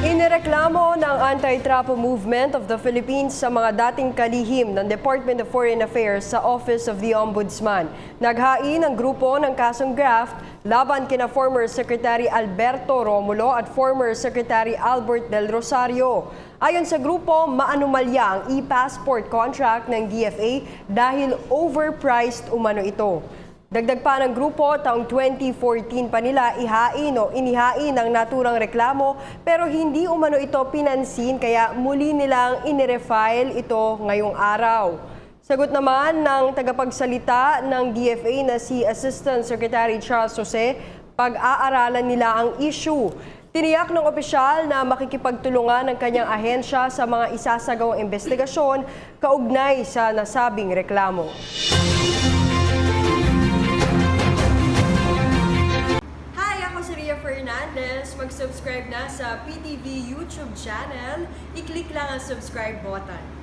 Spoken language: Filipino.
Inireklamo ng anti-trapo movement of the Philippines sa mga dating kalihim ng Department of Foreign Affairs sa Office of the Ombudsman. Naghain ang grupo ng kasong graft laban kina former Secretary Alberto Romulo at former Secretary Albert Del Rosario. Ayon sa grupo, maanumalya ang e-passport contract ng DFA dahil overpriced umano ito. Dagdag pa ng grupo, taong 2014 pa nila inihain ang naturang reklamo pero hindi umano ito pinansin kaya muli nilang inirefile ito ngayong araw. Sagot naman ng tagapagsalita ng DFA na si Assistant Secretary Charles Jose, pag-aaralan nila ang issue. Tiniyak ng opisyal na makikipagtulungan ng kanyang ahensya sa mga isasagawang investigasyon kaugnay sa nasabing reklamo. Fernandez, mag-subscribe na sa PTV YouTube channel. I-click lang ang subscribe button.